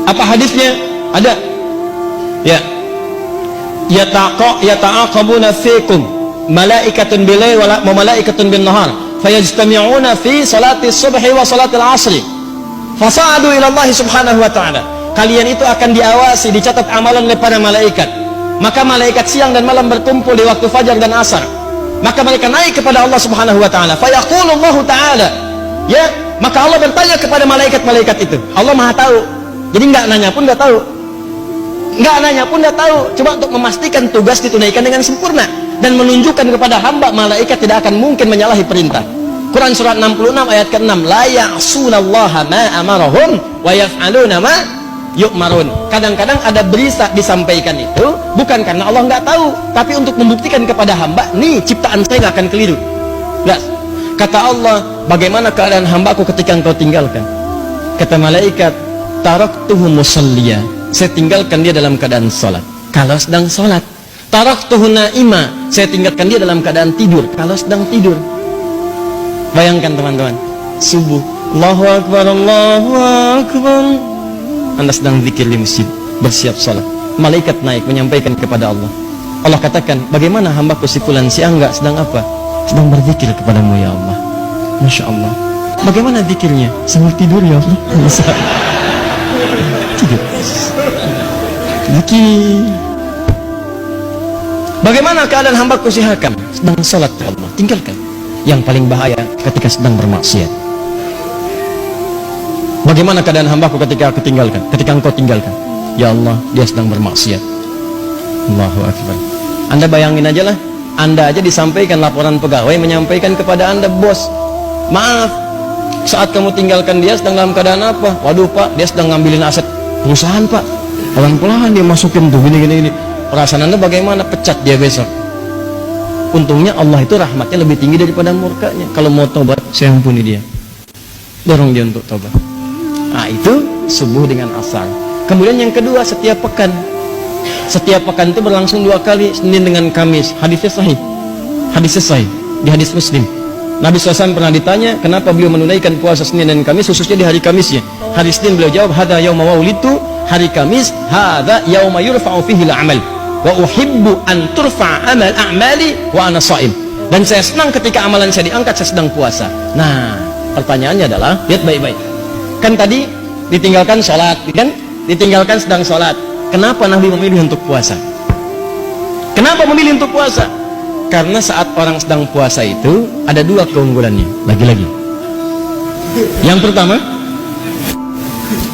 Apa hadisnya? Ada. Ya. Yata'aqabuna fikum malaikatun bil-lail wa malaikatun bin-nahar fayajtami'una fi salati subhi wa salati al-'asri fasa'adu ila Allah subhanahu wa ta'ala. Kalian itu akan diawasi, dicatat amalan oleh para malaikat. Maka malaikat siang dan malam berkumpul di waktu fajar dan asar. Maka mereka naik kepada Allah subhanahu wa ta'ala. Fayaqulu Allah ta'ala, ya, maka Allah bertanya kepada malaikat-malaikat itu. Allah maha tahu, jadi nggak nanya pun nggak tahu, nggak nanya pun nggak tahu. Coba untuk memastikan tugas ditunaikan dengan sempurna dan menunjukkan kepada hamba malaikat tidak akan mungkin menyalahi perintah. Quran surat 66 ayat ke-6, la ya'sunallaha ma amarahum wa yaf'aluna ma yu'marun. Kadang-kadang ada berita disampaikan itu bukan karena Allah nggak tahu, tapi untuk membuktikan kepada hamba, nih ciptaan saya nggak akan keliru. Jelas. Kata Allah, bagaimana keadaan hambaku ketika engkau tinggalkan? Kata malaikat, taraktuhu musalliya, saya tinggalkan dia dalam keadaan sholat kalau sedang sholat. Taraktuhu naima, saya tinggalkan dia dalam keadaan tidur kalau sedang tidur. Bayangkan teman-teman, subuh, Allahu Akbar, Allahu Akbar, Anda sedang zikir di masjid, bersiap sholat, malaikat naik menyampaikan kepada Allah. Allah katakan, bagaimana hambaku si fulan si Angga sedang apa? Sedang berzikir kepadamu ya Allah. Masya Allah. Bagaimana zikirnya? Sambil tidur ya Allah. Tidur. Zikir. Bagaimana keadaan hambaku si Hakam? Sedang sholat ya Allah. Tinggalkan. Yang paling bahaya ketika sedang bermaksiat. Bagaimana keadaan hambaku ketika aku tinggalkan? Ketika engkau tinggalkan? Ya Allah, dia sedang bermaksiat. Allahu Akbar. Anda bayangin aja lah, Anda aja disampaikan laporan pegawai menyampaikan kepada Anda, bos, maaf, saat kamu tinggalkan dia sedang dalam keadaan apa? Waduh Pak, dia sedang ngambilin aset perusahaan Pak. Pelan-pelan dia masukin tuh gini. Perasaan Anda bagaimana? Pecat dia besok. Untungnya Allah itu rahmatnya lebih tinggi daripada murkanya. Kalau mau tobat, saya ampuni dia. Dorong dia untuk tobat. Nah itu subuh dengan asar. Kemudian yang kedua, setiap pekan. Setiap pekan itu berlangsung 2 kali, Senin dengan Kamis. Hadisnya sahih. Hadisnya sahih di hadis Muslim. Nabi SAW pernah ditanya kenapa beliau menunaikan puasa Senin dan Kamis, khususnya di hari Kamisnya. Hari Senin beliau jawab, hadza yauma waulitu. Hari Kamis, hadza yauma yurfa'u fihi al-amal wa uhibbu an turfa'a amal a'mali wa ana sha'im. Dan saya senang ketika amalan saya diangkat, saya sedang puasa. Nah, pertanyaannya adalah, lihat baik-baik. Kan tadi ditinggalkan sholat, kan? Ditinggalkan sedang sholat. Kenapa Nabi memilih untuk puasa? Kenapa memilih untuk puasa? Karena saat orang sedang puasa itu ada 2 keunggulannya. Lagi-lagi. Yang pertama,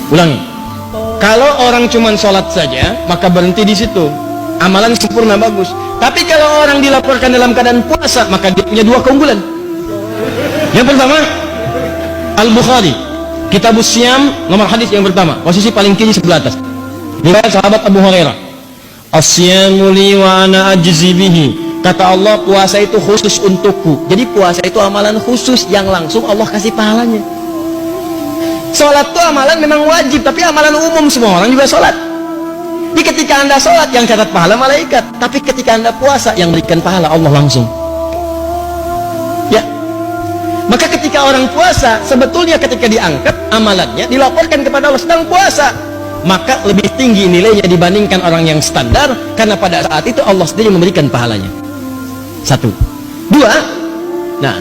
ulangi. Kalau orang cuma sholat saja, maka berhenti di situ. Amalan sempurna bagus. Tapi kalau orang dilaporkan dalam keadaan puasa, maka dia punya 2 keunggulan. Yang pertama, Al-Bukhari, Kitabus Syam, nomor hadis yang pertama, posisi paling kiri sebelah atas. Riwayat sahabat Abu Hurairah. As-syamu li wa ana ajzi bihi. Kata Allah, puasa itu khusus untukku. Jadi puasa itu amalan khusus yang langsung Allah kasih pahalanya. Sholat itu amalan memang wajib, tapi amalan umum, semua orang juga sholat. Jadi ketika Anda sholat, yang catat pahala malaikat. Tapi ketika Anda puasa, yang berikan pahala Allah langsung. Ya. Maka ketika orang puasa, sebetulnya ketika diangkat amalannya, dilaporkan kepada Allah sedang puasa, maka lebih tinggi nilainya dibandingkan orang yang standar, karena pada saat itu Allah sendiri memberikan pahalanya. 1. 2. Nah,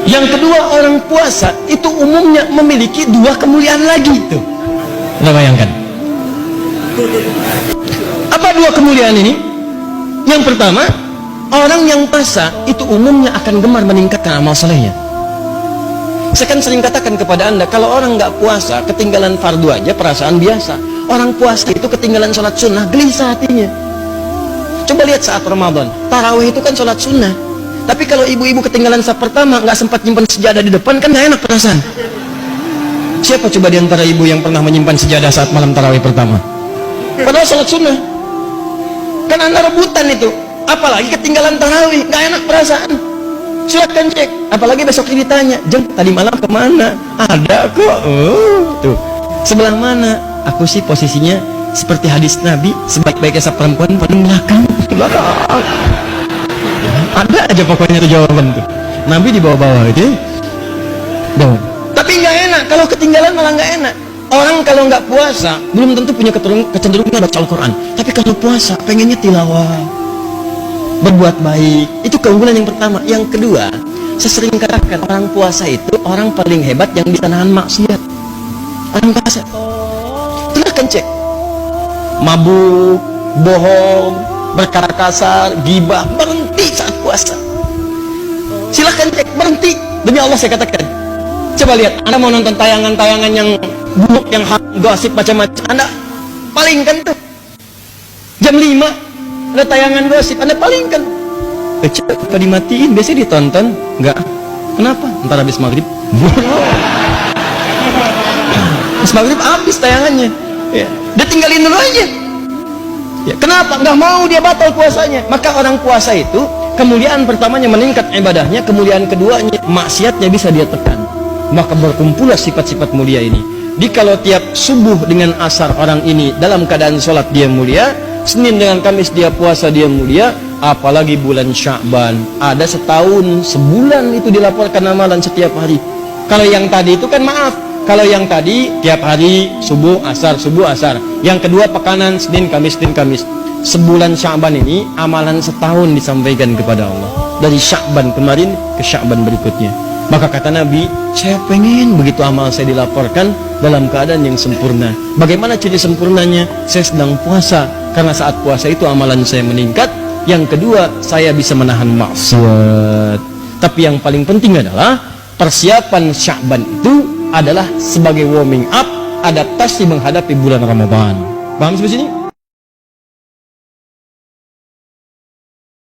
yang kedua, orang puasa itu umumnya memiliki 2 kemuliaan lagi tuh. Anda bayangkan. Apa 2 kemuliaan ini? Yang pertama, orang yang puasa itu umumnya akan gemar meningkatkan amal solehnya. Saya kan sering katakan kepada Anda, kalau orang nggak puasa, ketinggalan fardu aja perasaan biasa. Orang puasa itu ketinggalan sholat sunnah, gelisah hatinya. Coba lihat saat Ramadan, tarawih itu kan sholat sunnah. Tapi kalau ibu-ibu ketinggalan saf pertama, nggak sempat nyimpan sejadah di depan, kan nggak enak perasaan. Siapa coba di antara ibu yang pernah menyimpan sejadah saat malam tarawih pertama? Padahal sholat sunnah. Kan Anda rebutan itu. Apalagi ketinggalan tarawih, nggak enak perasaan. Silakan cek. Apalagi besok ini ditanya, Jeng, tadi malam kemana? Ada kok. Tuh. Sebelah mana? Aku sih posisinya seperti hadis Nabi, sebaik-baiknya saf perempuan paling belakang. Ada aja pokoknya tuh jawaban tuh. Nabi di bawah-bawah itu. Tapi nggak enak. Kalau ketinggalan malah nggak enak. Orang kalau nggak puasa belum tentu punya kecenderungan baca Al-Quran, tapi kalau puasa pengennya tilawah, berbuat baik. Itu keunggulan yang pertama. Yang kedua, saya sering katakan orang puasa itu orang paling hebat yang bisa nahan maksiat. Orang puasa, silahkan cek, mabuk, bohong, berkata kasar, gibah, berhenti saat puasa. Silahkan cek, berhenti. Demi Allah saya katakan. Coba lihat, Anda mau nonton tayangan-tayangan yang buruk, yang gosip macam-macam, Anda palingkan tuh. Jam 5 ada tayangan gosip, Anda palingkan. Coba dimatiin, biasanya ditonton. Enggak. Kenapa? Ntar habis maghrib. Habis maghrib habis tayangannya. Ya, dia tinggalin dulu aja. Ya, kenapa? Nggak mau dia batal puasanya. Maka orang puasa itu kemuliaan pertamanya meningkat ibadahnya, kemuliaan keduanya maksiatnya bisa dia tekan. Maka berkumpullah sifat-sifat mulia ini. Di kalau tiap subuh dengan asar orang ini dalam keadaan sholat dia mulia, Senin dengan Kamis dia puasa dia mulia, apalagi bulan Sya'ban. Ada setahun, sebulan itu dilaporkan amalan setiap hari. Kalau yang tadi itu kan maaf, kalau yang tadi tiap hari subuh asar, subuh asar. Yang kedua pekanan Senin Kamis, Senin Kamis. Sebulan Sya'ban ini amalan setahun disampaikan kepada Allah. Dari Sya'ban kemarin ke Sya'ban berikutnya. Maka kata Nabi, saya pengen begitu amal saya dilaporkan dalam keadaan yang sempurna. Bagaimana ciri sempurnanya? Saya sedang puasa, karena saat puasa itu amalan saya meningkat. Yang kedua, saya bisa menahan maksiat. Tapi yang paling penting adalah persiapan Sya'ban itu adalah sebagai warming up, adaptasi menghadapi bulan Ramadan. Paham sampai sini?